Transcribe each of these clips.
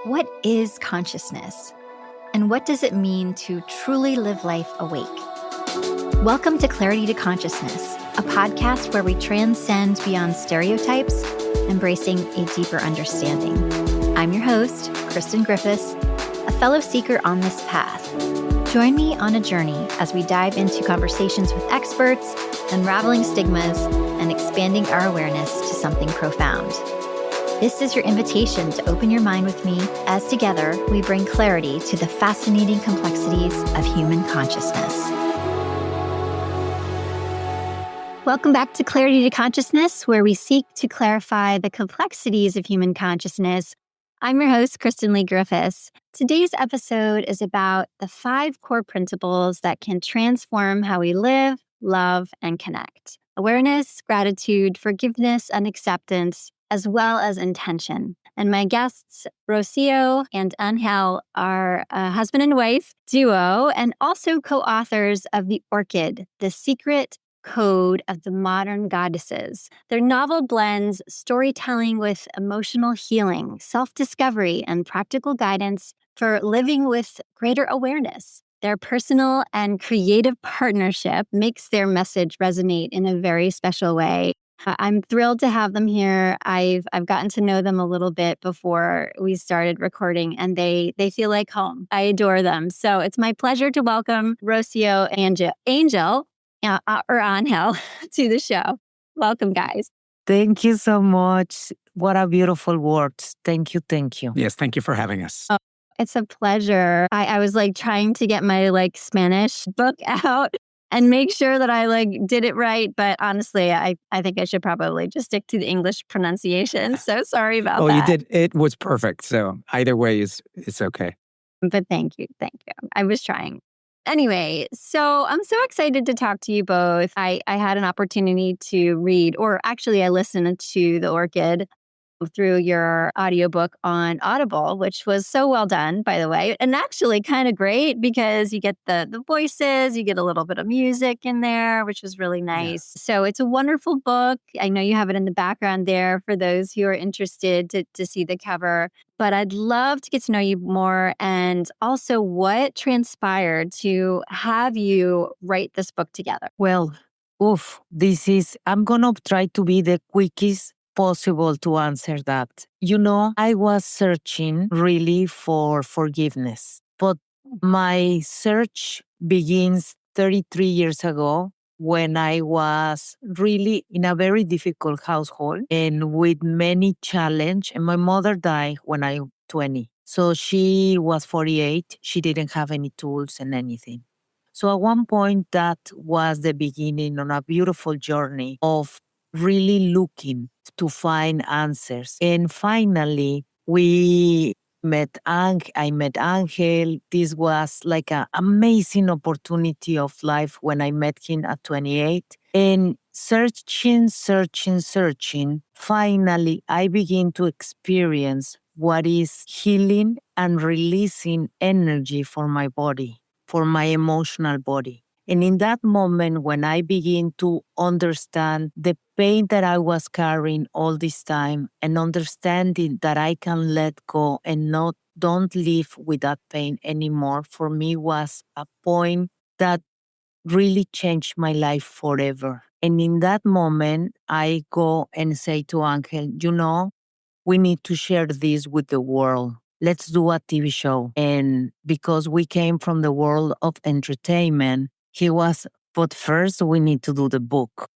What is consciousness? And what does it mean to truly live life awake? Welcome to Clarity to Consciousness, a podcast where we transcend beyond stereotypes, embracing a deeper understanding. I'm your host, Kristen Griffiths, a fellow seeker on this path. Join me on a journey as we dive into conversations with experts, unraveling stigmas, and expanding our awareness to something profound. This is your invitation to open your mind with me as together we bring clarity to the fascinating complexities of human consciousness. Welcome back to Clarity to Consciousness, where we seek to clarify the complexities of human consciousness. I'm your host, Kristen Leigh Griffiths. Today's episode is about the 5 core principles that can transform how we live, love, and connect. Awareness, gratitude, forgiveness, and acceptance, as well as intention. And my guests, Rocio and Angel, are a husband and wife duo and also co-authors of The Orchid, The Secret Code of the Modern Goddesses. Their novel blends storytelling with emotional healing, self-discovery, and practical guidance for living with greater awareness. Their personal and creative partnership makes their message resonate in a very special way. I'm thrilled to have them here. I've gotten to know them a little bit before we started recording, and they feel like home. I adore them. So it's my pleasure to welcome Rocio and Angel or Angel to the show. Welcome, guys. Thank you so much. What a beautiful words. Thank you. Thank you. Yes, thank you for having us. Oh, it's a pleasure. I was trying to get my Spanish book out and make sure that I did it right. But honestly, I think I should probably just stick to the English pronunciation. So sorry about that. Oh, you did. It was perfect. So either way it's okay. But thank you. I was trying. Anyway, so I'm so excited to talk to you both. I had an opportunity to read, or actually I listened to The Orchid through your audiobook on Audible, which was so well done, by the way, and actually kind of great because you get the voices, you get a little bit of music in there, which was really nice. Yeah. So it's a wonderful book. I know you have it in the background there for those who are interested to see the cover, but I'd love to get to know you more and also what transpired to have you write this book together. Well, I'm going to try to be the quickest possible to answer that. I was searching really for forgiveness, but my search begins 33 years ago when I was really in a very difficult household and with many challenge. And my mother died when I was 20. So she was 48. She didn't have any tools and anything. So at one point, that was the beginning on a beautiful journey of really looking to find answers. And finally, I met Angel. This was like an amazing opportunity of life when I met him at 28. And searching, finally, I begin to experience what is healing and releasing energy for my body, for my emotional body. And in that moment, when I begin to understand the pain that I was carrying all this time and understanding that I can let go and don't live with that pain anymore, for me was a point that really changed my life forever. And in that moment, I go and say to Angel, we need to share this with the world. Let's do a TV show. And because we came from the world of entertainment, but first we need to do the book.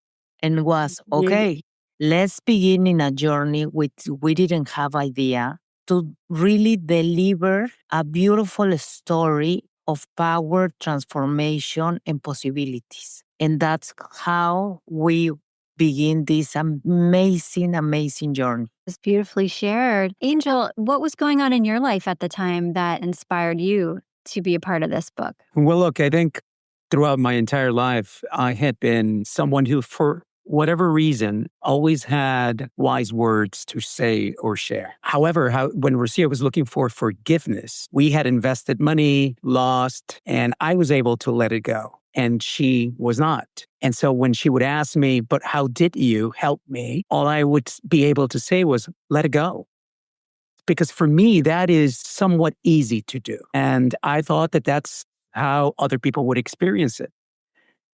And was, okay, let's begin in a journey which we didn't have idea to really deliver a beautiful story of power, transformation, and possibilities. And that's how we begin this amazing journey. It's beautifully shared. Angel, what was going on in your life at the time that inspired you to be a part of this book? Well, look, I think throughout my entire life, I had been someone who, for whatever reason, always had wise words to say or share. However, when Rocio was looking for forgiveness, we had invested money, lost, and I was able to let it go. And she was not. And so when she would ask me, but how did you help me? All I would be able to say was, let it go. because for me, that is somewhat easy to do. And I thought that that's how other people would experience it.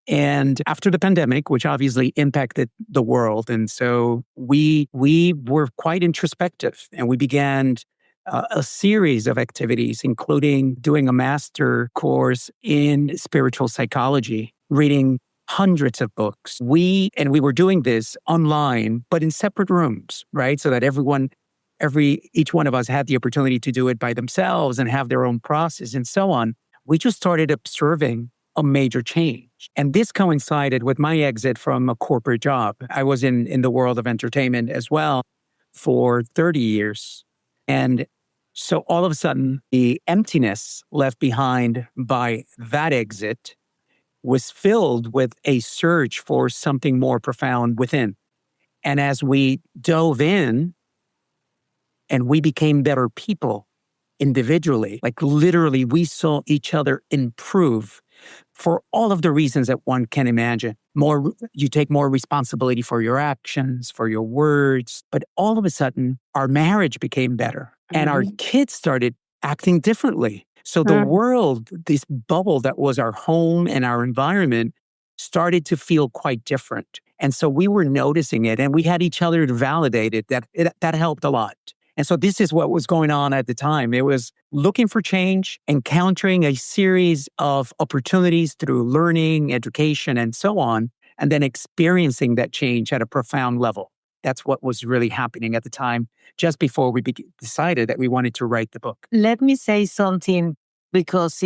And after the pandemic, which obviously impacted the world, and so we were quite introspective, and we began a series of activities, including doing a master course in spiritual psychology, reading hundreds of books. We were doing this online, but in separate rooms, right? So that each one of us had the opportunity to do it by themselves and have their own process and so on. We just started observing a major change. And this coincided with my exit from a corporate job. I was in the world of entertainment as well for 30 years. And so all of a sudden, the emptiness left behind by that exit was filled with a search for something more profound within. And as we dove in and we became better people individually, like literally we saw each other improve for all of the reasons that one can imagine. You take more responsibility for your actions, for your words, but all of a sudden our marriage became better and our kids started acting differently. So the world, this bubble that was our home and our environment, started to feel quite different. And so we were noticing it, and we had each other to validate it. That helped a lot. And so this is what was going on at the time. It was looking for change, encountering a series of opportunities through learning, education, and so on, and then experiencing that change at a profound level. That's what was really happening at the time, just before we decided that we wanted to write the book. Let me say something, because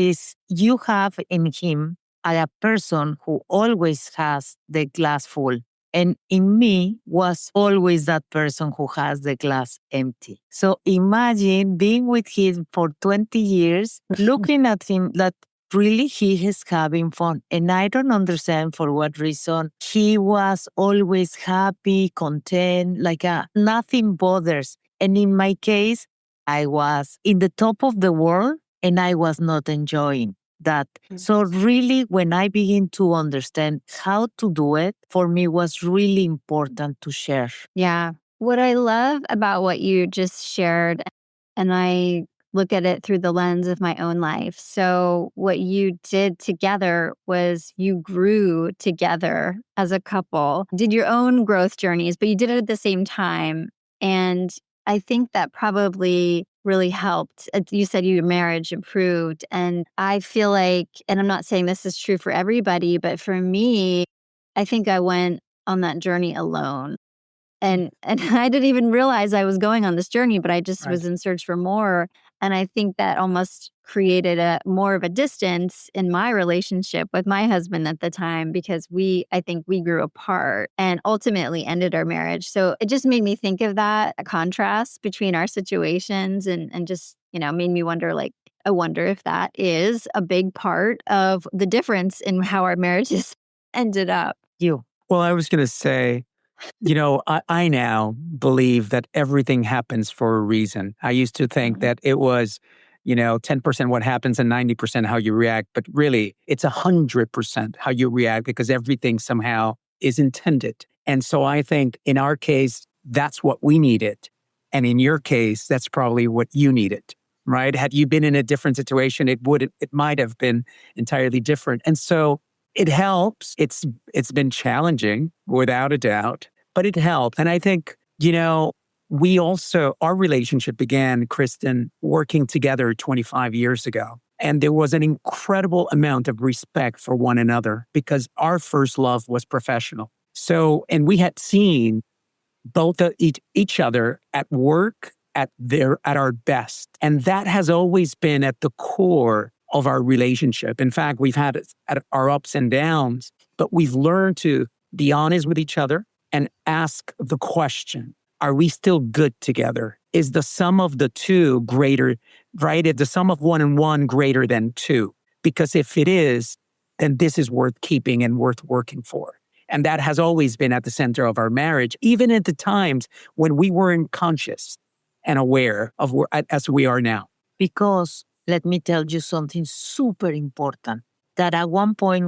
you have in him a person who always has the glass full. And in me was always that person who has the glass empty. So imagine being with him for 20 years, looking at him that really he is having fun. And I don't understand for what reason. He was always happy, content, nothing bothers. And in my case, I was in the top of the world and I was not enjoying that. So really, when I begin to understand how to do it, for me was really important to share. Yeah. What I love about what you just shared, and I look at it through the lens of my own life. So what you did together was you grew together as a couple, did your own growth journeys, but you did it at the same time. And I think that probably really helped. You said your marriage improved. And I feel like, and I'm not saying this is true for everybody, but for me, I think I went on that journey alone. And I didn't even realize I was going on this journey, but I just was in search for more. And I think that almost created more of a distance in my relationship with my husband at the time, because I think we grew apart and ultimately ended our marriage. So it just made me think of that, a contrast between our situations, and just, made me wonder, I wonder if that is a big part of the difference in how our marriages ended up. Well, I was going to say, I now believe that everything happens for a reason. I used to think that it was, 10% what happens and 90% how you react. But really, it's 100% how you react, because everything somehow is intended. And so I think in our case, that's what we needed. And in your case, that's probably what you needed, right? Had you been in a different situation, it might have been entirely different. And so it helps. It's been challenging, without a doubt, but it helped. And I think, our relationship began, Kristen, working together 25 years ago. And there was an incredible amount of respect for one another, because our first love was professional. So, and we had seen both each other at work at our best. And that has always been at the core of our relationship. In fact, we've had our ups and downs, but we've learned to be honest with each other and ask the question, are we still good together? Is the sum of the two greater, right? Is the sum of 1 and 1 greater than 2? Because if it is, then this is worth keeping and worth working for. And that has always been at the center of our marriage, even at the times when we weren't conscious and aware of as we are now. Because let me tell you something super important, that at one point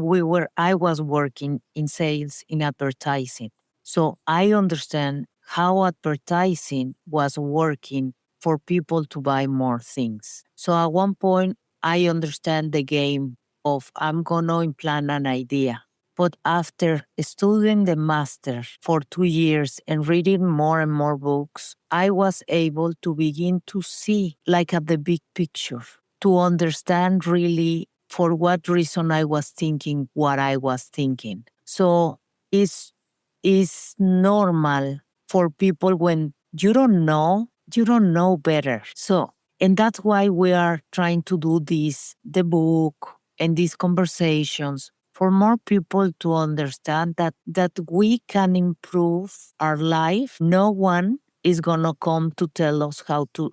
I was working in sales in advertising. So I understand how advertising was working for people to buy more things. So at one point, I understand the game of I'm going to implant an idea. But after studying the master for 2 years and reading more and more books, I was able to begin to see like at the big picture, to understand really for what reason I was thinking what I was thinking. So it's normal for people when you don't know better. So, and that's why we are trying to do this, the book and these conversations for more people to understand that we can improve our life. No one is going to come to tell us how to,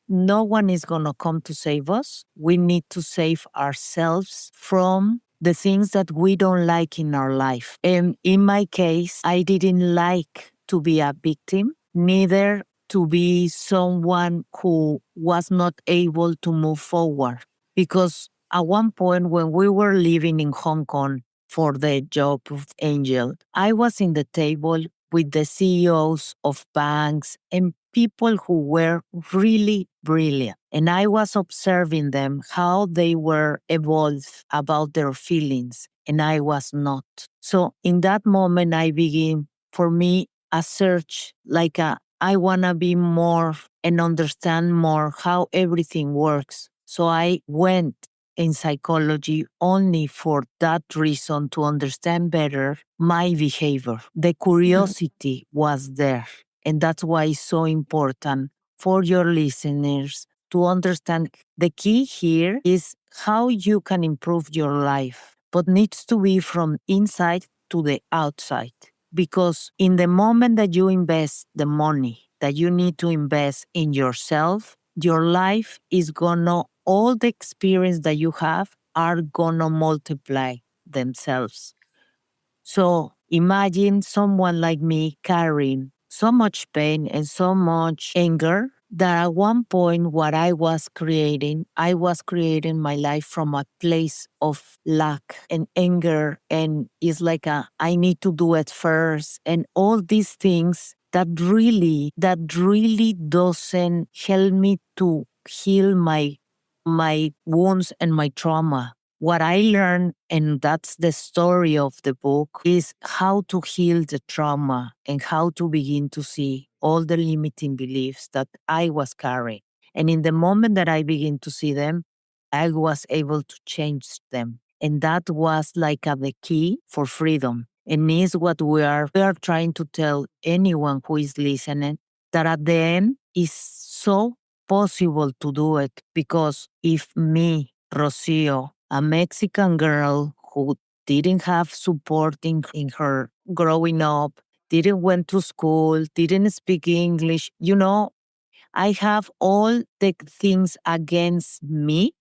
no one is going to come to save us. We need to save ourselves from the things that we don't like in our life. And in my case, I didn't like to be a victim, neither to be someone who was not able to move forward. Because at one point when we were living in Hong Kong for the job of Angel, I was in the table with the CEOs of banks and people who were really brilliant. And I was observing them, how they were evolved about their feelings, and I was not. So in that moment, I began, for me, a search, I want to be more and understand more how everything works. So I went in psychology only for that reason, to understand better my behavior. The curiosity was there. And that's why it's so important for your listeners to understand. The key here is how you can improve your life, but needs to be from inside to the outside. Because in the moment that you invest the money that you need to invest in yourself, your life is gonna, all the experience that you have are gonna multiply themselves. So imagine someone like me carrying so much pain and so much anger that at one point what I was creating my life from a place of lack and anger. And it's like I need to do it first. And all these things that really doesn't help me to heal my wounds and my trauma. What I learned, and that's the story of the book, is how to heal the trauma and how to begin to see all the limiting beliefs that I was carrying. And in the moment that I begin to see them, I was able to change them. And that was the key for freedom. And is what we are trying to tell anyone who is listening, that at the end is so possible to do it. Because if me, Rocio, a Mexican girl who didn't have support in her growing up, didn't went to school, didn't speak English, I have all the things against me,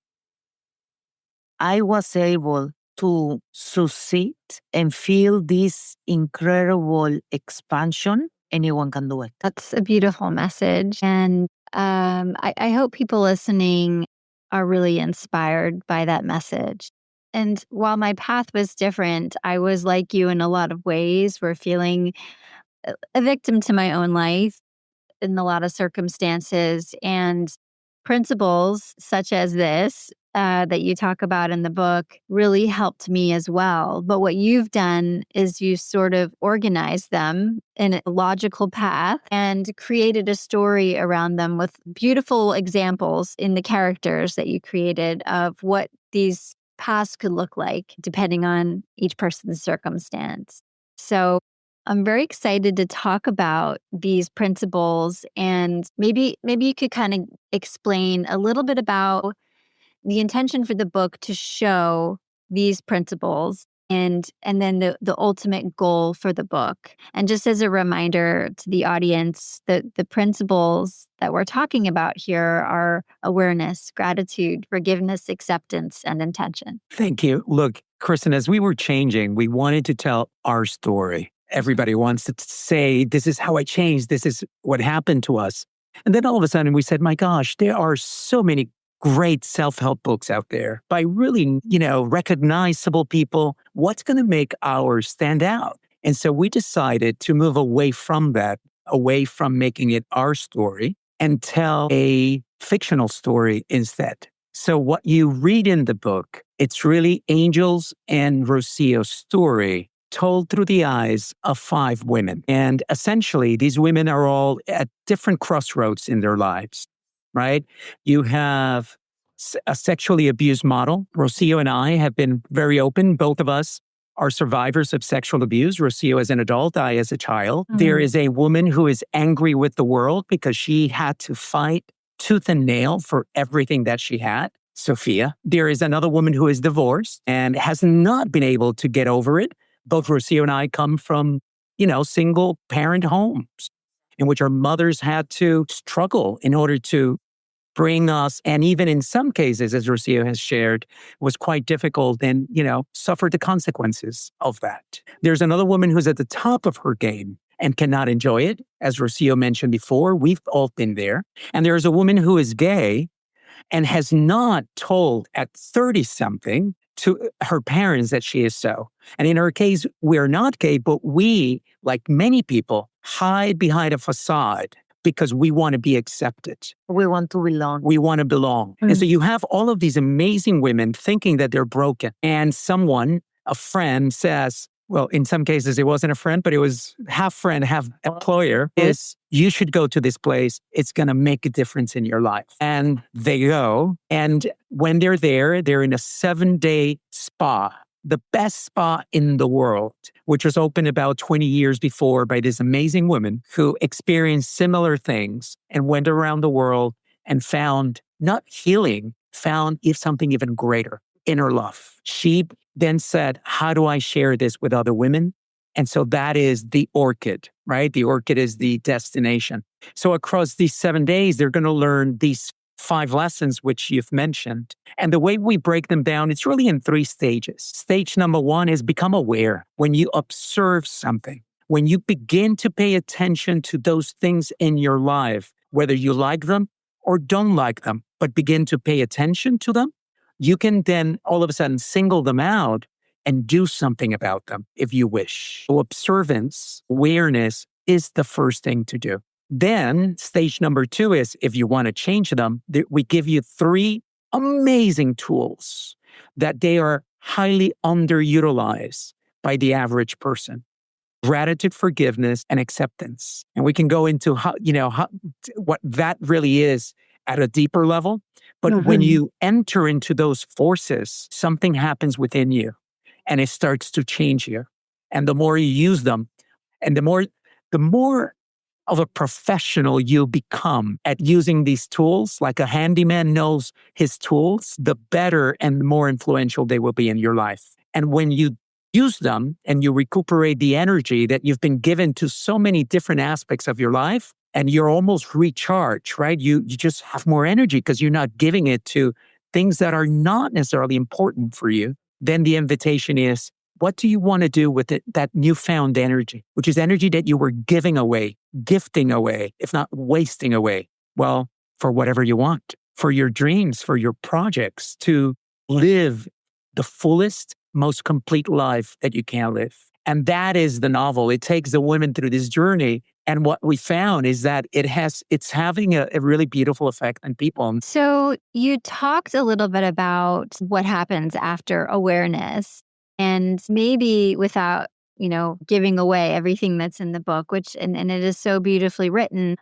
I was able to succeed and feel this incredible expansion. Anyone can do it. That's a beautiful message. And I hope people listening are really inspired by that message. And while my path was different, I was like you in a lot of ways. We're feeling a victim to my own life in a lot of circumstances, and principles such as this that you talk about in the book really helped me as well. But what you've done is you sort of organized them in a logical path and created a story around them with beautiful examples in the characters that you created of what these paths could look like depending on each person's circumstance. So I'm very excited to talk about these principles, and maybe you could kind of explain a little bit about the intention for the book to show these principles, and then the ultimate goal for the book. And just as a reminder to the audience, the principles that we're talking about here are awareness, gratitude, forgiveness, acceptance, and intention. Thank you. Look, Kristen, as we were changing, we wanted to tell our story. Everybody wants to say, this is how I changed. This is what happened to us. And then all of a sudden we said, my gosh, there are so many great self-help books out there by really, recognizable people. What's going to make ours stand out? And so we decided to move away from that, away from making it our story, and tell a fictional story instead. So what you read in the book, it's really Angel's and Rocio's story told through the eyes of 5 women. And essentially, these women are all at different crossroads in their lives, right? You have a sexually abused model. Rocio and I have been very open. Both of us are survivors of sexual abuse. Rocio as an adult, I as a child. There is a woman who is angry with the world because she had to fight tooth and nail for everything that she had. Sophia. There is another woman who is divorced and has not been able to get over it. Both Rocio and I come from, single parent homes in which our mothers had to struggle in order to bring us, and even in some cases, as Rocio has shared, was quite difficult and, suffered the consequences of that. There's another woman who's at the top of her game and cannot enjoy it. As Rocio mentioned before, we've all been there. And there's a woman who is gay and has not told at 30-something to her parents that she is so. And in her case, we're not gay, but we, like many people, hide behind a facade because we want to be accepted. We want to belong. We want to belong. And so you have all of these amazing women thinking that they're broken. And someone, a friend, says, well, in some cases, it wasn't a friend, but it was half friend, half employer, is you should go to this place. It's going to make a difference in your life. And they go. And when they're there, they're in a 7-day spa, the best spa in the world, which was opened about 20 years before by this amazing woman who experienced similar things and went around the world and found not healing, found something even greater, inner love. She then said, how do I share this with other women? And so that is the Orchid, right? The Orchid is the destination. So across these 7 days, they're going to learn these 5 lessons, which you've mentioned. And the way we break them down, it's really in 3 stages. Stage number 1 is become aware. When you observe something, when you begin to pay attention to those things in your life, whether you like them or don't like them, but begin to pay attention to them, you can then all of a sudden single them out and do something about them if you wish. So observance, awareness is the first thing to do. Then stage number 2 is if you want to change them, we give you 3 amazing tools that they are highly underutilized by the average person. Gratitude, forgiveness, and acceptance. And we can go into what that really is at a deeper level. But when you enter into those forces, something happens within you and it starts to change you. And the more you use them, and the more of a professional you become at using these tools, like a handyman knows his tools, the better and the more influential they will be in your life. And when you use them and you recuperate the energy that you've been given to so many different aspects of your life, and you're almost recharged, right? You just have more energy because you're not giving it to things that are not necessarily important for you. Then the invitation is, what do you want to do with it, that newfound energy, which is energy that you were giving away, gifting away, if not wasting away? Well, for whatever you want, for your dreams, for your projects, to live the fullest, most complete life that you can live. And that is the novel. It takes the women through this journey. And what we found is that it's having a really beautiful effect on people. So you talked a little bit about what happens after awareness, and maybe without, giving away everything that's in the book, which, and it is so beautifully written.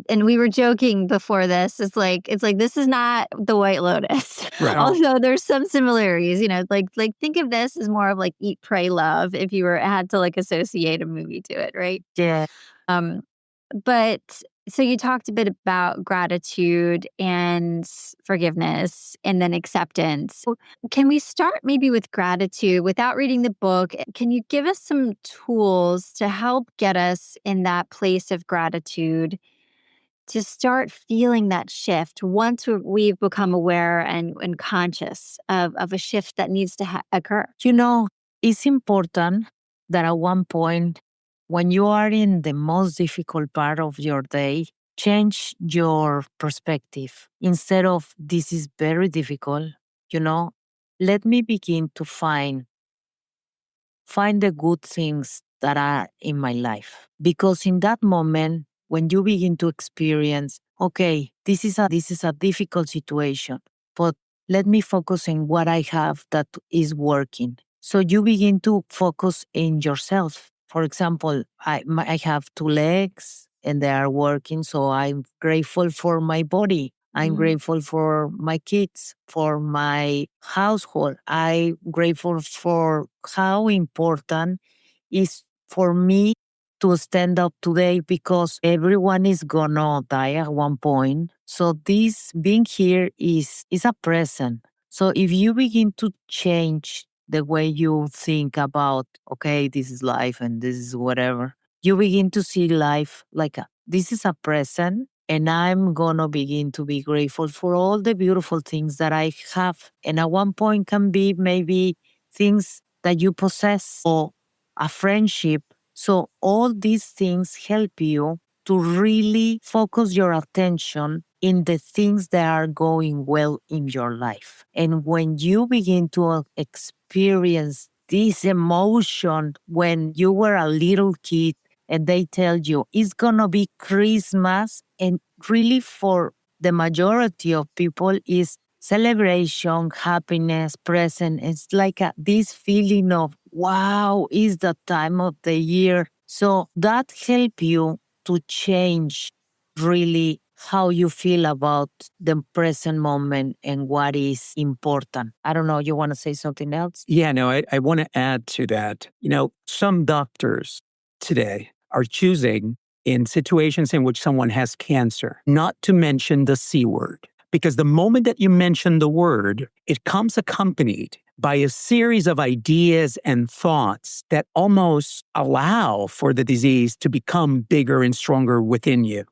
And we were joking before this. It's like this is not the White Lotus. Right. Although there's some similarities, like think of this as more of like Eat, Pray, Love if you had to like associate a movie to it, right? Yeah. But so you talked a bit about gratitude and forgiveness and then acceptance. Can we start maybe with gratitude without reading the book? Can you give us some tools to help get us in that place of gratitude, to start feeling that shift once we've become aware and conscious of a shift that needs to occur? It's important that at one point, when you are in the most difficult part of your day, change your perspective. Instead of, this is very difficult, let me begin to find the good things that are in my life. Because in that moment, when you begin to experience, okay, this is a difficult situation, but let me focus on what I have that is working. So you begin to focus in yourself. For example, I have two legs and they are working, so I'm grateful for my body. I'm grateful for my kids, for my household. I'm grateful for how important is for me to stand up today because everyone is gonna die at one point. So this being here is a present. So if you begin to change the way you think about, okay, this is life and this is whatever, you begin to see life like this is a present and I'm gonna begin to be grateful for all the beautiful things that I have. And at one point can be maybe things that you possess or a friendship. So all these things help you to really focus your attention in the things that are going well in your life. And when you begin to experience this emotion when you were a little kid and they tell you it's gonna be Christmas, and really for the majority of people is celebration, happiness, present. It's like this feeling of, wow, is the time of the year. So that help you to change really how you feel about the present moment and what is important. I don't know, you want to say something else? Yeah, no, I want to add to that. Some doctors today are choosing in situations in which someone has cancer not to mention the C word. Because the moment that you mention the word, it comes accompanied by a series of ideas and thoughts that almost allow for the disease to become bigger and stronger within you.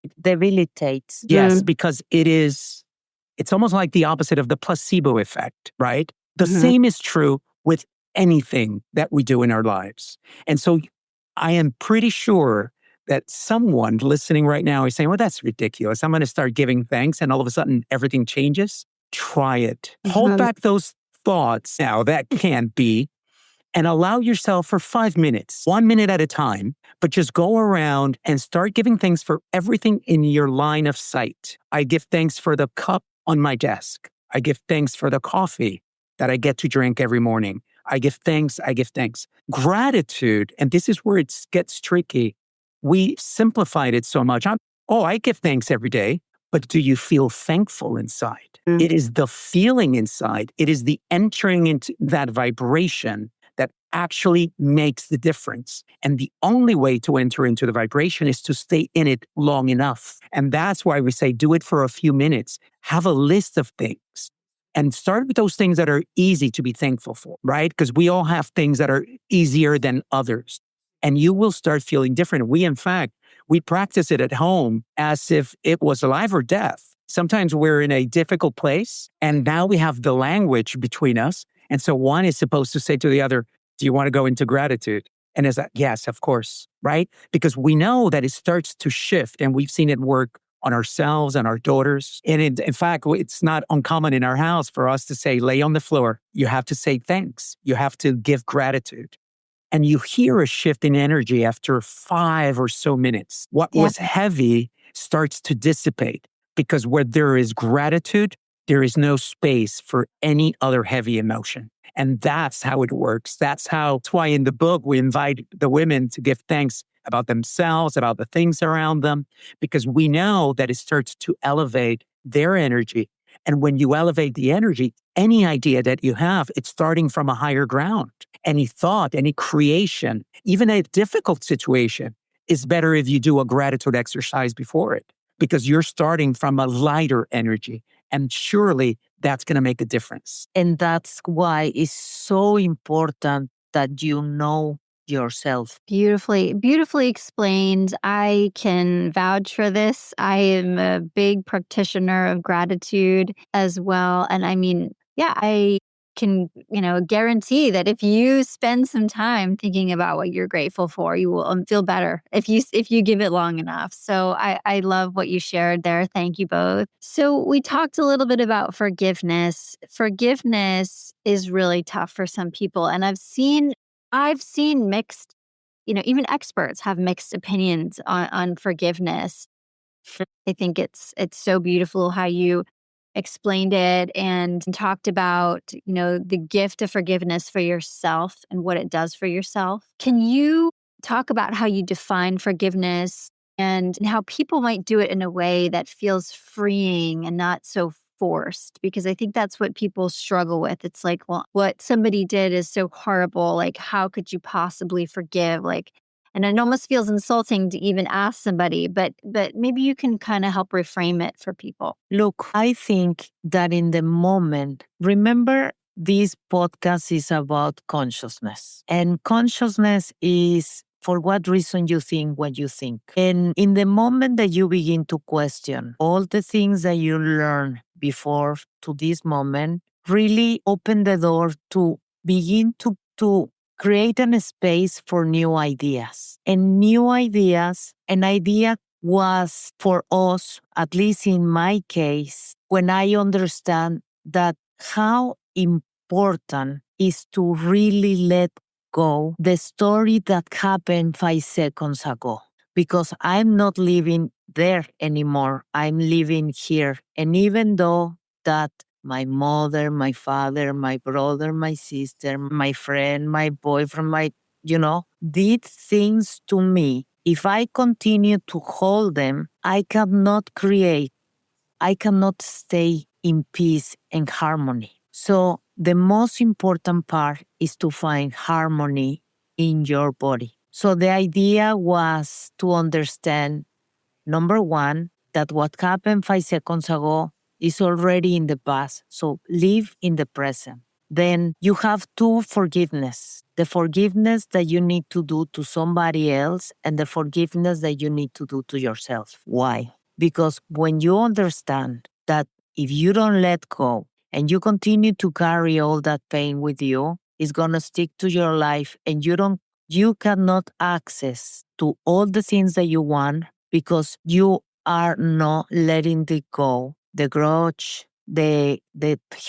It debilitates. Yes, because it's almost like the opposite of the placebo effect, right? The same is true with anything that we do in our lives. And so I am pretty sure that someone listening right now is saying, well, that's ridiculous. I'm going to start giving thanks and all of a sudden everything changes. Try it. Hold back those thoughts. Now that can't be. And allow yourself for 5 minutes, 1 minute at a time, but just go around and start giving thanks for everything in your line of sight. I give thanks for the cup on my desk. I give thanks for the coffee that I get to drink every morning. I give thanks. Gratitude, and this is where it gets tricky. We simplified it so much. I give thanks every day, but do you feel thankful inside? It is the feeling inside. It is the entering into that vibration that actually makes the difference. And the only way to enter into the vibration is to stay in it long enough. And that's why we say do it for a few minutes. Have a list of things and start with those things that are easy to be thankful for, right? Because we all have things that are easier than others. And you will start feeling different. We practice it at home as if it was life or death. Sometimes we're in a difficult place and now we have the language between us. And so one is supposed to say to the other, do you want to go into gratitude? And it's like, yes, of course, right? Because we know that it starts to shift and we've seen it work on ourselves and our daughters. And in fact, it's not uncommon in our house for us to say, lay on the floor. You have to say thanks. You have to give gratitude. And you hear a shift in energy after 5 or so minutes. What was heavy starts to dissipate because where there is gratitude, there is no space for any other heavy emotion. And that's how it works. That's why in the book, we invite the women to give thanks about themselves, about the things around them, because we know that it starts to elevate their energy. And when you elevate the energy, any idea that you have, it's starting from a higher ground. Any thought, any creation, even a difficult situation is better if you do a gratitude exercise before it, because you're starting from a lighter energy. And surely that's going to make a difference. And that's why it's so important that you know yourself. Beautifully explained. I can vouch for this. I am a big practitioner of gratitude as well. And I mean, I can, guarantee that if you spend some time thinking about what you're grateful for, you will feel better if you give it long enough. So I love what you shared there. Thank you both. So we talked a little bit about forgiveness. Forgiveness is really tough for some people. And I've seen mixed even experts have mixed opinions on forgiveness. I think it's so beautiful how you explained it and talked about, the gift of forgiveness for yourself and what it does for yourself. Can you talk about how you define forgiveness and how people might do it in a way that feels freeing and not so forced? Because I think that's what people struggle with. It's like, well, what somebody did is so horrible. Like, how could you possibly forgive? Like, and it almost feels insulting to even ask somebody, but maybe you can kind of help reframe it for people. Look, I think that in the moment, remember, this podcast is about consciousness. And consciousness is for what reason you think what you think. And in the moment that you begin to question all the things that you learned before to this moment, really open the door to begin to create a space for new ideas. And new ideas, an idea was for us, at least in my case, when I understand that how important is to really let go the story that happened 5 seconds ago. Because I'm not living there anymore. I'm living here. And even though that my mother, my father, my brother, my sister, my friend, my boyfriend, did things to me. If I continue to hold them, I cannot stay in peace and harmony. So the most important part is to find harmony in your body. So the idea was to understand, number one, that what happened 5 seconds ago is already in the past. So live in the present. Then you have two forgiveness. The forgiveness that you need to do to somebody else and the forgiveness that you need to do to yourself. Why? Because when you understand that if you don't let go and you continue to carry all that pain with you, it's going to stick to your life and you cannot access to all the things that you want because you are not letting it go. The grudge, the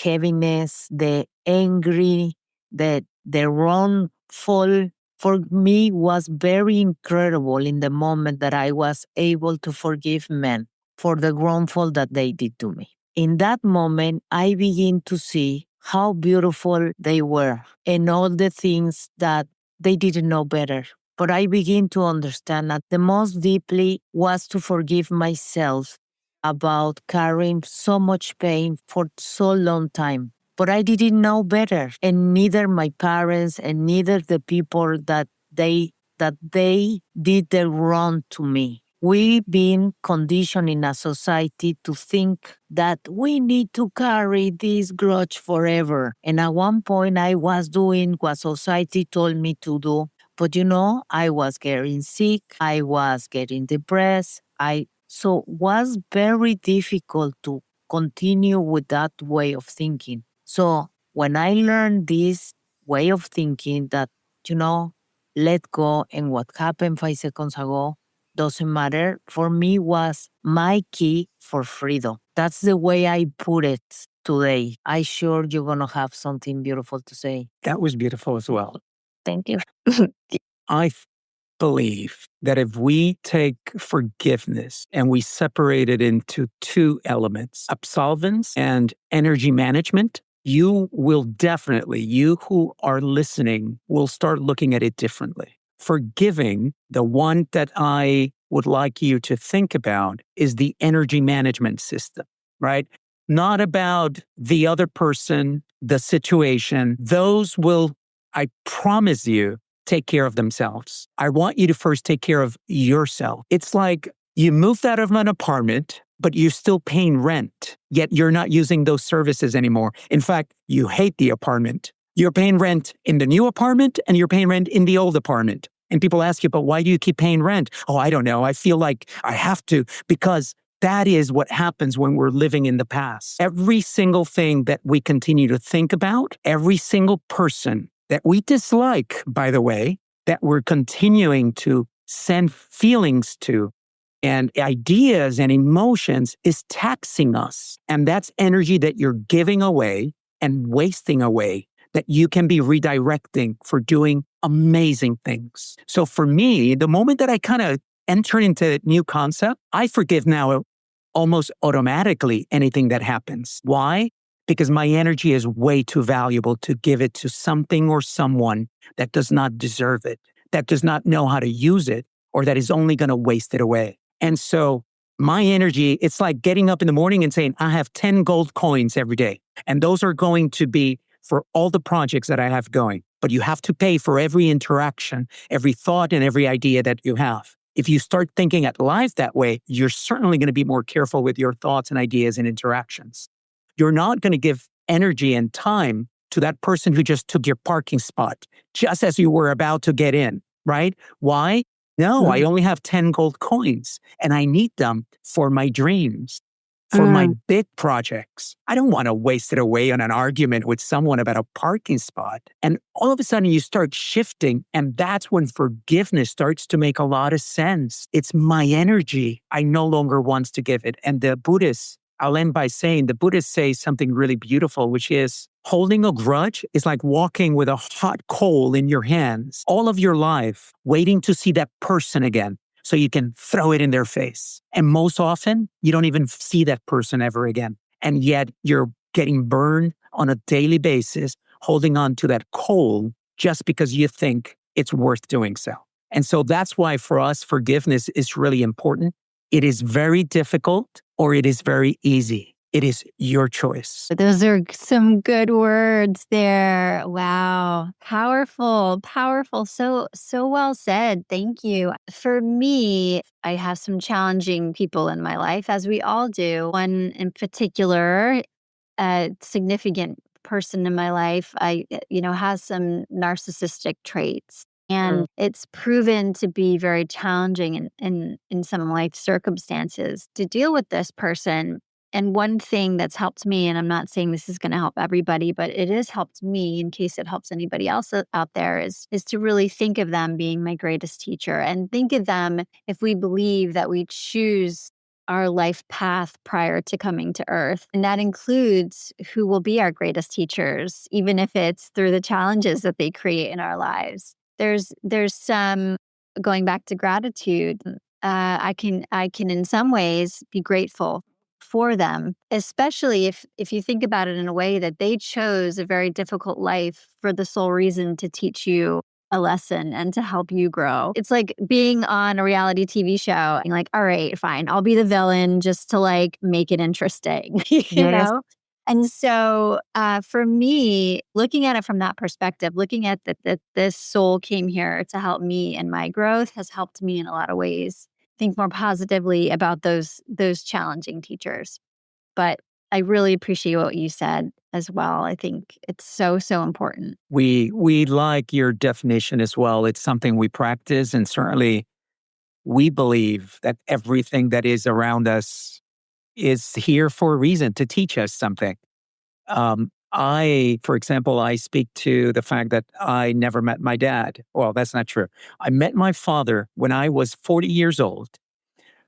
heaviness, the angry, the wrongful, for me was very incredible in the moment that I was able to forgive men for the wrongful that they did to me. In that moment, I begin to see how beautiful they were and all the things that they didn't know better. But I begin to understand that the most deeply was to forgive myself about carrying so much pain for so long time. But I didn't know better, and neither my parents and neither the people that they did the wrong to me. We've been conditioned in a society to think that we need to carry this grudge forever. And at one point, I was doing what society told me to do. But I was getting sick. I was getting depressed. So it was very difficult to continue with that way of thinking. So when I learned this way of thinking that, let go and what happened 5 seconds ago doesn't matter, for me was my key for freedom. That's the way I put it today. I'm sure you're going to have something beautiful to say. That was beautiful as well. Thank you. I believe that if we take forgiveness and we separate it into two elements, absolvance and energy management, you who are listening, will start looking at it differently. Forgiving, the one that I would like you to think about, is the energy management system, right? Not about the other person, the situation. Those will, I promise you, take care of themselves. I want you to first take care of yourself. It's like you moved out of an apartment, but you're still paying rent, yet you're not using those services anymore. In fact, you hate the apartment. You're paying rent in the new apartment and you're paying rent in the old apartment. And people ask you, but why do you keep paying rent? Oh, I don't know. I feel like I have to, because that is what happens when we're living in the past. Every single thing that we continue to think about, every single person that we dislike, by the way, that we're continuing to send feelings to and ideas and emotions, is taxing us. And that's energy that you're giving away and wasting away that you can be redirecting for doing amazing things. So for me, the moment that I kind of enter into a new concept, I forgive now almost automatically anything that happens. Why? Because my energy is way too valuable to give it to something or someone that does not deserve it, that does not know how to use it, or that is only going to waste it away. And so my energy, it's like getting up in the morning and saying, I have 10 gold coins every day. And those are going to be for all the projects that I have going. But you have to pay for every interaction, every thought, and every idea that you have. If you start thinking at life that way, you're certainly going to be more careful with your thoughts and ideas and interactions. You're not going to give energy and time to that person who just took your parking spot just as you were about to get in, right? Why? No, I only have 10 gold coins and I need them for my dreams, for my big projects. I don't want to waste it away on an argument with someone about a parking spot. And all of a sudden you start shifting, and that's when forgiveness starts to make a lot of sense. It's my energy. I no longer want to give it. And the Buddhists, I'll end by saying, the Buddhists say something really beautiful, which is holding a grudge is like walking with a hot coal in your hands all of your life, waiting to see that person again so you can throw it in their face. And most often, you don't even see that person ever again. And yet you're getting burned on a daily basis, holding on to that coal just because you think it's worth doing so. And so that's why for us, forgiveness is really important. It is very difficult or it is very easy. It is your choice. Those are some good words there. Wow. Powerful, powerful. So well said. Thank you. For me, I have some challenging people in my life, as we all do. One in particular, a significant person in my life, has some narcissistic traits. And it's proven to be very challenging in some life circumstances to deal with this person. And one thing that's helped me, and I'm not saying this is going to help everybody, but it has helped me in case it helps anybody else out there, is to really think of them being my greatest teacher, and think of them, if we believe that we choose our life path prior to coming to Earth. And that includes who will be our greatest teachers, even if it's through the challenges that they create in our lives. There's some, going back to gratitude, I can in some ways be grateful for them, especially if you think about it in a way that they chose a very difficult life for the sole reason to teach you a lesson and to help you grow. It's like being on a reality TV show and like, all right, fine, I'll be the villain just to like make it interesting, you know? And so for me, looking at it from that perspective, looking at that this soul came here to help me in my growth has helped me in a lot of ways think more positively about those challenging teachers. But I really appreciate what you said as well. I think it's so important. We like your definition as well. It's something we practice, and certainly we believe that everything that is around us is here for a reason, to teach us something. For example, I speak to the fact that I never met my dad. Well, that's not true. I met my father when I was 40 years old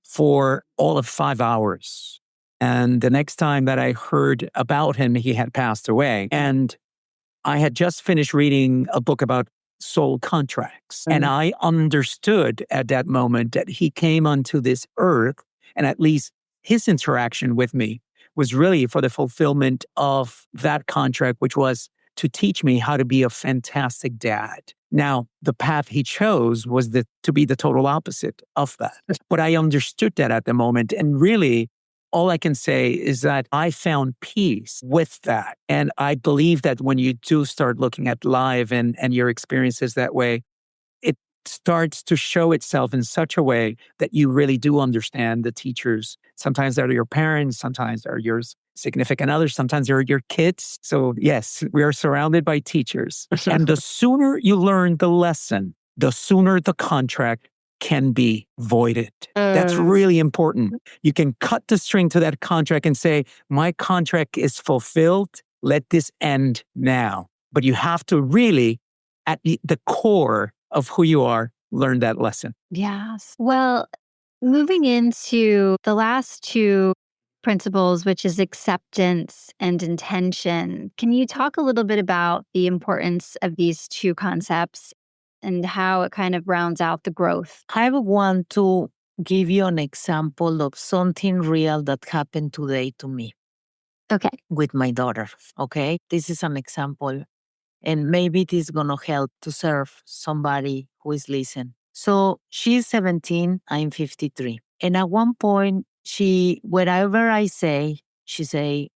for all of 5 hours. And the next time that I heard about him, he had passed away. And I had just finished reading a book about soul contracts. And I understood at that moment that he came onto this earth, and at least his interaction with me was really for the fulfillment of that contract, which was to teach me how to be a fantastic dad. Now, the path he chose was to be the total opposite of that. But I understood that at the moment. And really, all I can say is that I found peace with that. And I believe that when you do start looking at life and your experiences that way, it starts to show itself in such a way that you really do understand the teachers. Sometimes they're your parents, sometimes they're your significant others, sometimes they're your kids. So yes, we are surrounded by teachers. And the sooner you learn the lesson, the sooner the contract can be voided. That's really important. You can cut the string to that contract and say, my contract is fulfilled. Let this end now. But you have to really, at the core of who you are, learn that lesson. Yes. Well, moving into the last two principles, which is acceptance and intention. Can you talk a little bit about the importance of these two concepts and how it kind of rounds out the growth? I want to give you an example of something real that happened today to me Okay. with my daughter. Okay. This is an example, and maybe it is going to help to serve somebody who is listening. So she's 17, I'm 53. And at one point, whatever I say, she say,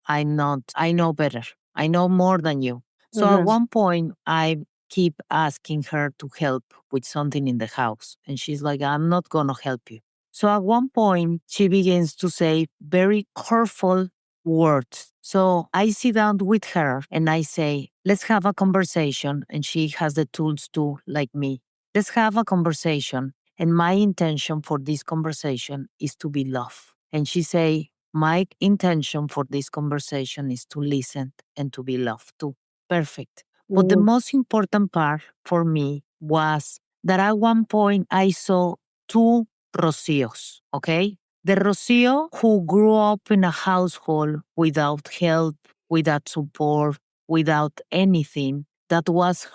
I know better. I know more than you. So at one point, I keep asking her to help with something in the house. And she's like, I'm not going to help you. So at one point, she begins to say very hurtful words. So I sit down with her and I say, let's have a conversation. And she has the tools to, like me. Let's have a conversation. And my intention for this conversation is to be loved. And she say, my intention for this conversation is to listen and to be loved too. Perfect. But the most important part for me was that at one point I saw two Rocios, okay? The Rocio who grew up in a household without help, without support, without anything, that was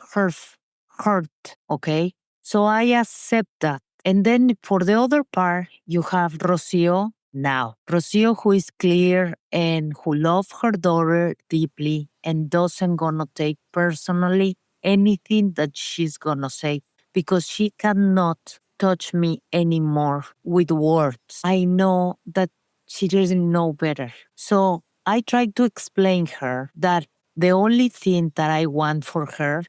hurt, okay? So I accept that. And then for the other part, you have Rocio now. Rocio who is clear and who loves her daughter deeply and doesn't gonna take personally anything that she's gonna say because she cannot touch me anymore with words. I know that she doesn't know better. So I try to explain her that the only thing that I want for her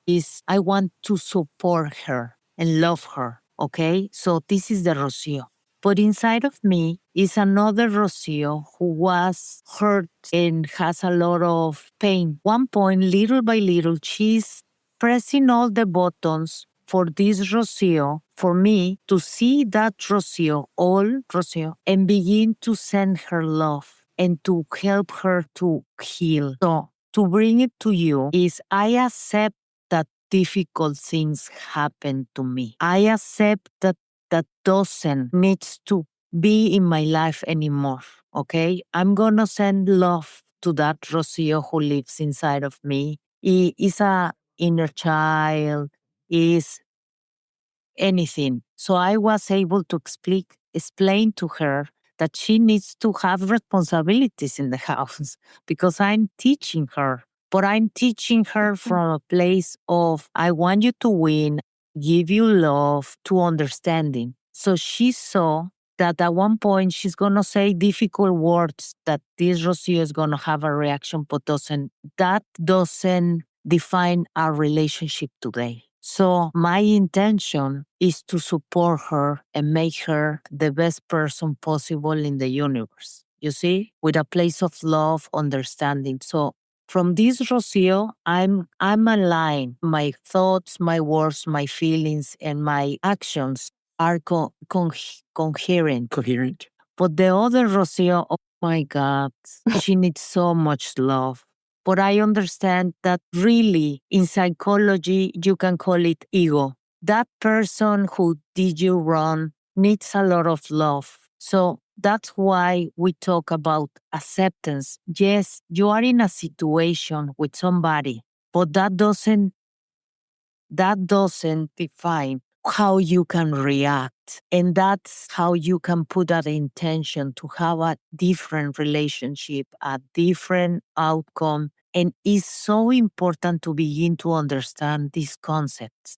is I want to support her and love her. Okay? So this is the Rocio. But inside of me is another Rocio who was hurt and has a lot of pain. One point, little by little, she's pressing all the buttons for this Rocio, for me to see that Rocio, all Rocio, and begin to send her love and to help her to heal. So to bring it to you is I accept that difficult things happen to me. I accept that that doesn't needs to be in my life anymore. Okay? I'm gonna send love to that Rocio who lives inside of me. He is a inner child, is anything. So I was able to explain to her that she needs to have responsibilities in the house because I'm teaching her. But I'm teaching her from a place of I want you to win, give you love, to understanding. So she saw that at one point she's gonna say difficult words that this Rocio is gonna have a reaction, but that doesn't define our relationship today. So my intention is to support her and make her the best person possible in the universe. You see, with a place of love, understanding. So from this Rocio, I'm aligned. My thoughts, my words, my feelings, and my actions are coherent. Coherent. But the other Rocio, oh my God, she needs so much love. But I understand that really in psychology, you can call it ego. That person who did you wrong needs a lot of love. So that's why we talk about acceptance. Yes, you are in a situation with somebody, but that doesn't define how you can react. And that's how you can put that intention to have a different relationship, a different outcome. And it's so important to begin to understand these concepts.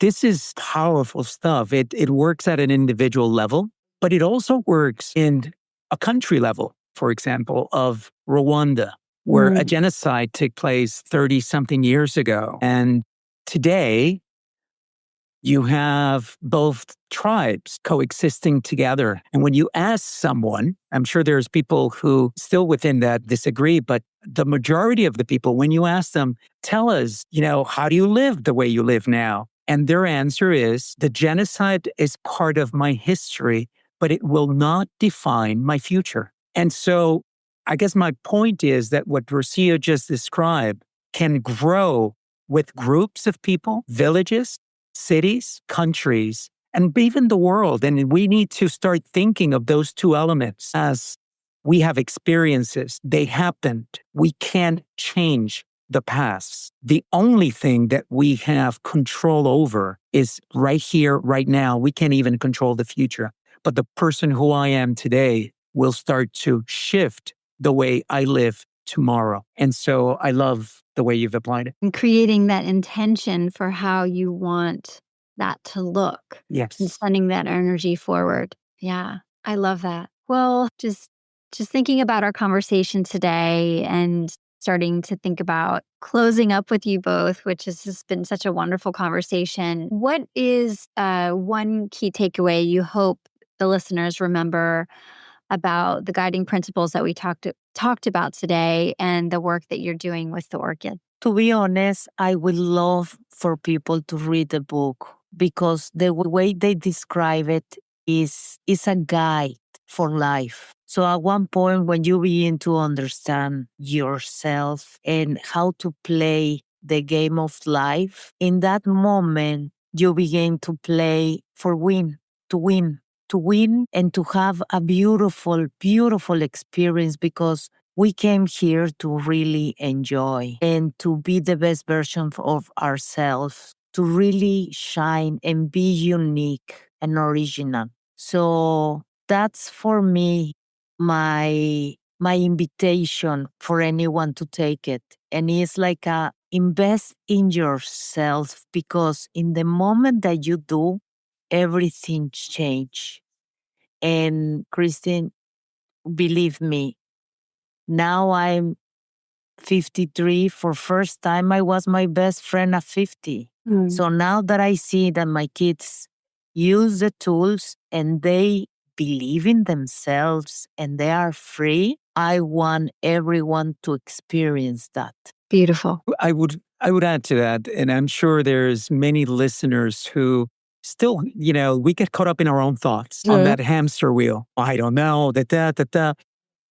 This is powerful stuff. It works at an individual level, but it also works in a country level, for example, of Rwanda, where a genocide took place 30 something years ago. And today, you have both tribes coexisting together. And when you ask someone, I'm sure there's people who still within that disagree, but the majority of the people, when you ask them, tell us, how do you live the way you live now? And their answer is the genocide is part of my history, but it will not define my future. And so I guess my point is that what Rocio just described can grow with groups of people, villages, cities, countries, and even the world. And we need to start thinking of those two elements as We have experiences. They happened. We can't change the past. The only thing that we have control over is right here, right now. We can't even control the future. But the person who I am today will start to shift the way I live tomorrow. And so I love the way you've applied it. And creating that intention for how you want that to look and Yes. sending that energy forward. Yeah, I love that. Well, just thinking about our conversation today and starting to think about closing up with you both, which has just been such a wonderful conversation. What is one key takeaway you hope the listeners remember about the guiding principles that we talked about today and the work that you're doing with the Orchid? To be honest, I would love for people to read the book because the way they describe it is a guide for life. So at one point, when you begin to understand yourself and how to play the game of life, in that moment, you begin to play for to win, to win and to have a beautiful, beautiful experience because we came here to really enjoy and to be the best version of ourselves, to really shine and be unique and original. So that's for me my invitation for anyone to take it. And it's like invest in yourself because in the moment that you do, everything change. And Kristen, believe me, now I'm 53. For first time, I was my best friend at 50. So now that I see that my kids use the tools and they believe in themselves and they are free, I want everyone to experience that. Beautiful. I would add to that, and I'm sure there's many listeners who still, we get caught up in our own thoughts on that hamster wheel. I don't know, that.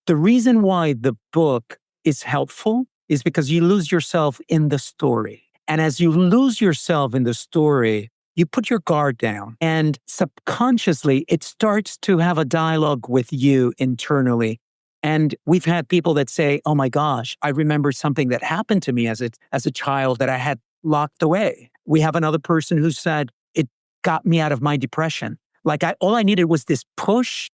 The reason why the book is helpful is because you lose yourself in the story. And as you lose yourself in the story, you put your guard down and subconsciously it starts to have a dialogue with you internally. And we've had people that say, oh my gosh, I remember something that happened to me as a child that I had locked away. We have another person who said, it got me out of my depression. Like all I needed was this push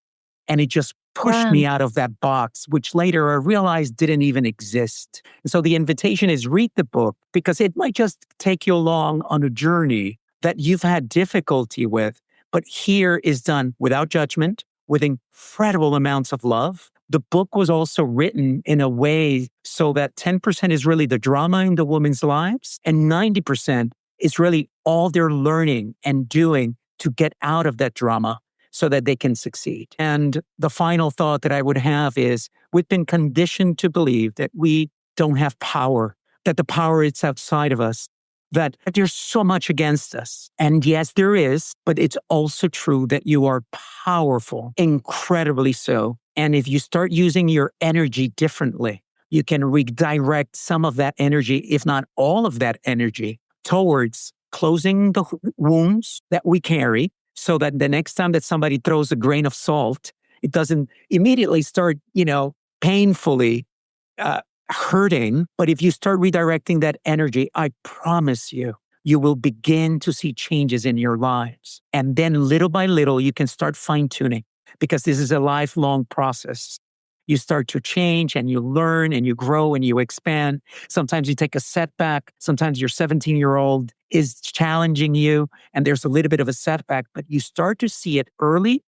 and it just pushed me out of that box, which later I realized didn't even exist. And so the invitation is read the book because it might just take you along on a journey that you've had difficulty with, but here is done without judgment, with incredible amounts of love. The book was also written in a way so that 10% is really the drama in the women's lives and 90% is really all they're learning and doing to get out of that drama so that they can succeed. And the final thought that I would have is we've been conditioned to believe that we don't have power, that the power is outside of us, that there's so much against us. And yes, there is, but it's also true that you are powerful, incredibly so. And if you start using your energy differently, you can redirect some of that energy, if not all of that energy, towards closing the wounds that we carry so that the next time that somebody throws a grain of salt, it doesn't immediately start, painfully hurting. But if you start redirecting that energy, I promise you, you will begin to see changes in your lives. And then little by little, you can start fine-tuning because this is a lifelong process. You start to change and you learn and you grow and you expand. Sometimes you take a setback. Sometimes your 17-year-old is challenging you and there's a little bit of a setback, but you start to see it early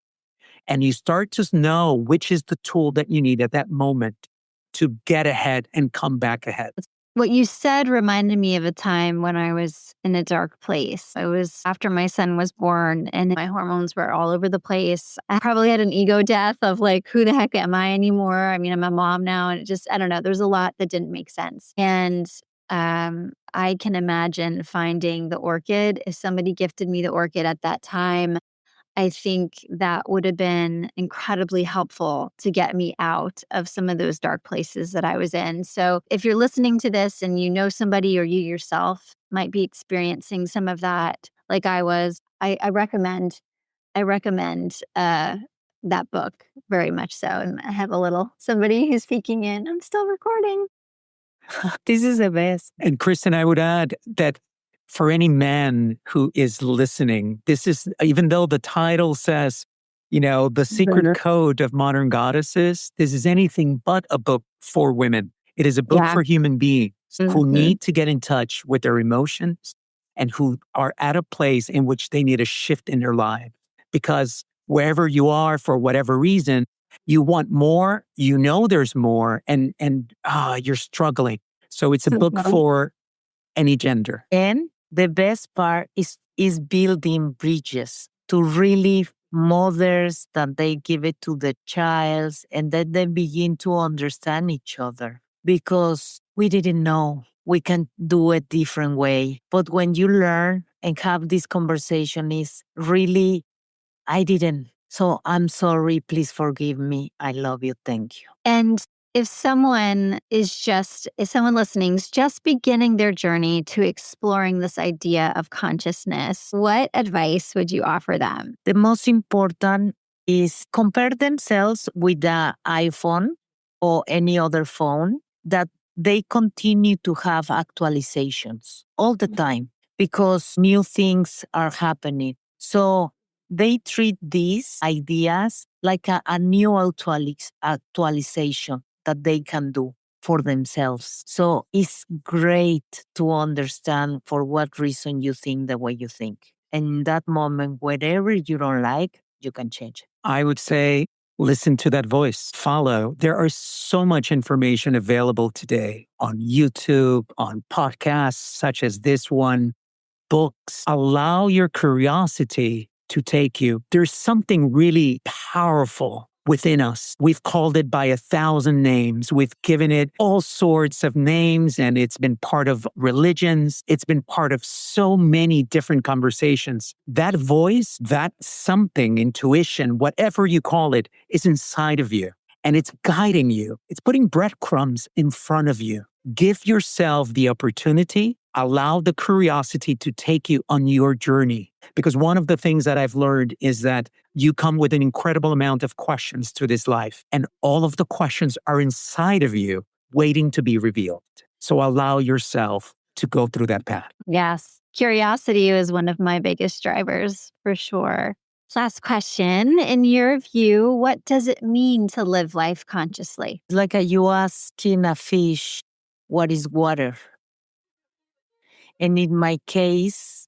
and you start to know which is the tool that you need at that moment to get ahead and come back ahead. What you said reminded me of a time when I was in a dark place. It was after my son was born and my hormones were all over the place. I probably had an ego death of like, who the heck am I anymore? I mean, I'm a mom now and I don't know. There's a lot that didn't make sense. And I can imagine finding the Orchid. If somebody gifted me the Orchid at that time, I think that would have been incredibly helpful to get me out of some of those dark places that I was in. So if you're listening to this and you know somebody or you yourself might be experiencing some of that like I was, I recommend that book very much so. And I have a little somebody who's peeking in. I'm still recording. This is the best. And Kristen, I would add that for any man who is listening, this is, even though the title says, the secret code of modern goddesses, this is anything but a book for women. It is a book for human beings who need to get in touch with their emotions and who are at a place in which they need a shift in their life. Because wherever you are, for whatever reason, you want more, there's more, and you're struggling. So it's a book for any gender. And the best part is building bridges to really mothers that they give it to the child and that they begin to understand each other because we didn't know we can do it different way. But when you learn and have this conversation is really, I didn't. So I'm sorry. Please forgive me. I love you. Thank you. And if someone listening is just beginning their journey to exploring this idea of consciousness, what advice would you offer them? The most important is compare themselves with the iPhone or any other phone that they continue to have actualizations all the time because new things are happening. So they treat these ideas like a new actualization that they can do for themselves. So it's great to understand for what reason you think the way you think. And in that moment, whatever you don't like, you can change it. I would say, listen to that voice, follow. There are so much information available today on YouTube, on podcasts such as this one, books. Allow your curiosity to take you. There's something really powerful within us. We've called it by 1,000 names. We've given it all sorts of names, and it's been part of religions. It's been part of so many different conversations. That voice, that something, intuition, whatever you call it, is inside of you, and it's guiding you. It's putting breadcrumbs in front of you. Give yourself the opportunity. Allow the curiosity to take you on your journey. Because one of the things that I've learned is that you come with an incredible amount of questions to this life, and all of the questions are inside of you waiting to be revealed. So allow yourself to go through that path. Yes. Curiosity is one of my biggest drivers, for sure. Last question. In your view, what does it mean to live life consciously? It's like you asking a fish, what is water? And in my case,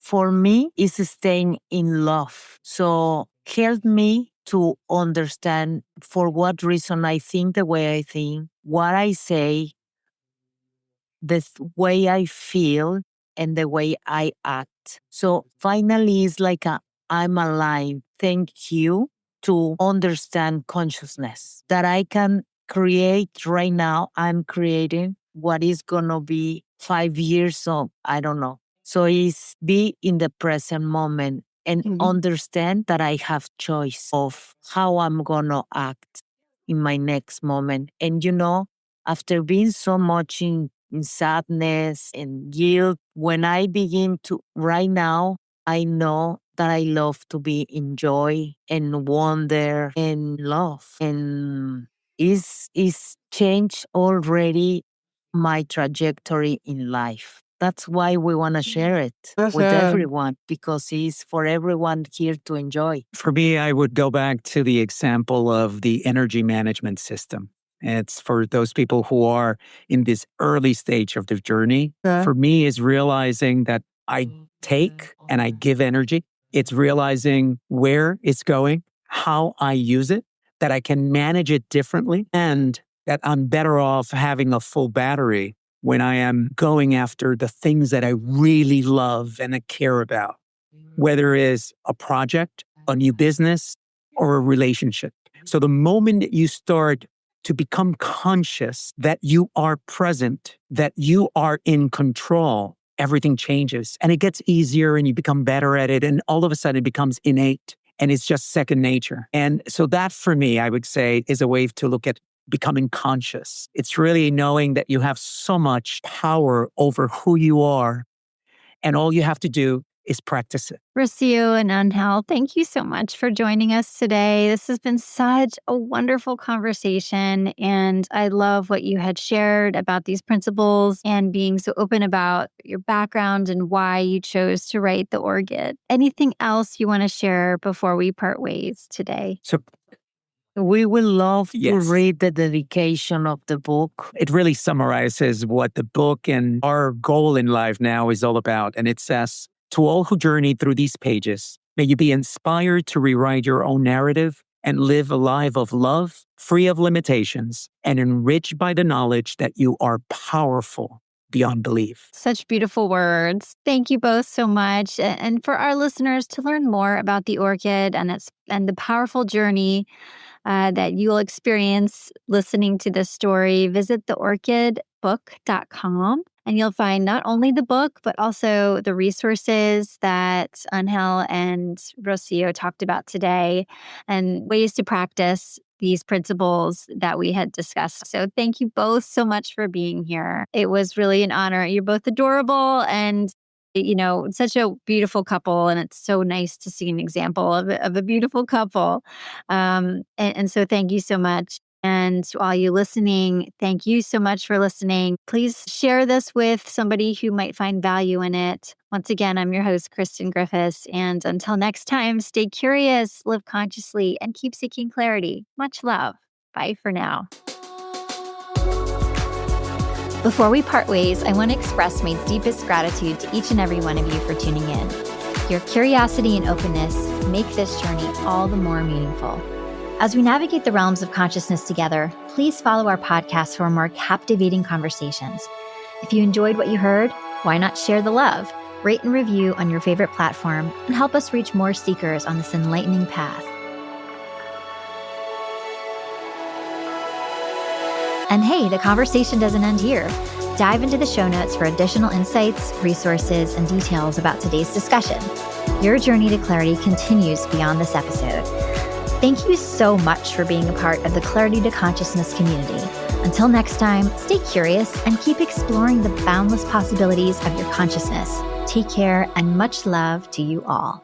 for me, is staying in love. So help me to understand for what reason I think the way I think, what I say, the way I feel, and the way I act. So finally, it's like I'm alive. Thank you to understand consciousness that I can create right now. I'm creating what is going to be 5 years of, I don't know. So it's be in the present moment and understand that I have choice of how I'm going to act in my next moment. And after being so much in sadness and guilt, when I begin to, right now, I know that I love to be in joy and wonder and love. And is changed already my trajectory in life. That's why we want to share it with everyone, because it's for everyone here to enjoy. For me, I would go back to the example of the energy management system. It's for those people who are in this early stage of their journey. For me, is realizing that I take and I give energy. It's realizing where it's going, how I use it, that I can manage it differently, and that I'm better off having a full battery when I am going after the things that I really love and I care about, whether it is a project, a new business, or a relationship. So the moment that you start to become conscious that you are present, that you are in control, everything changes and it gets easier and you become better at it. And all of a sudden it becomes innate and it's just second nature. And so that for me, I would say is a way to look at becoming conscious. It's really knowing that you have so much power over who you are. And all you have to do is practice it. Rocio and Angel, thank you so much for joining us today. This has been such a wonderful conversation, and I love what you had shared about these principles and being so open about your background and why you chose to write the Orchid. Anything else you want to share before we part ways today? So We will love to Yes. read the dedication of the book. it really summarizes what the book and our goal in life now is all about. And it says, to all who journey through these pages, may you be inspired to rewrite your own narrative and live a life of love, free of limitations, and enriched by the knowledge that you are powerful beyond belief. Such beautiful words. Thank you both so much. And for our listeners to learn more about the Orchid and the powerful journey that you'll experience listening to this story, visit theorchidbook.com. And you'll find not only the book, but also the resources that Angel and Rocio talked about today and ways to practice these principles that we had discussed. So thank you both so much for being here. It was really an honor. You're both adorable and such a beautiful couple, and it's so nice to see an example of a beautiful couple. And so thank you so much. And to all you listening, thank you so much for listening. Please share this with somebody who might find value in it. Once again, I'm your host, Kristen Griffiths. And until next time, stay curious, live consciously, and keep seeking clarity. Much love. Bye for now. Before we part ways, I want to express my deepest gratitude to each and every one of you for tuning in. Your curiosity and openness make this journey all the more meaningful. As we navigate the realms of consciousness together, please follow our podcast for more captivating conversations. If you enjoyed what you heard, why not share the love, rate and review on your favorite platform, and help us reach more seekers on this enlightening path. And hey, the conversation doesn't end here. Dive into the show notes for additional insights, resources, and details about today's discussion. Your journey to clarity continues beyond this episode. Thank you so much for being a part of the Clarity to Consciousness community. Until next time, stay curious and keep exploring the boundless possibilities of your consciousness. Take care and much love to you all.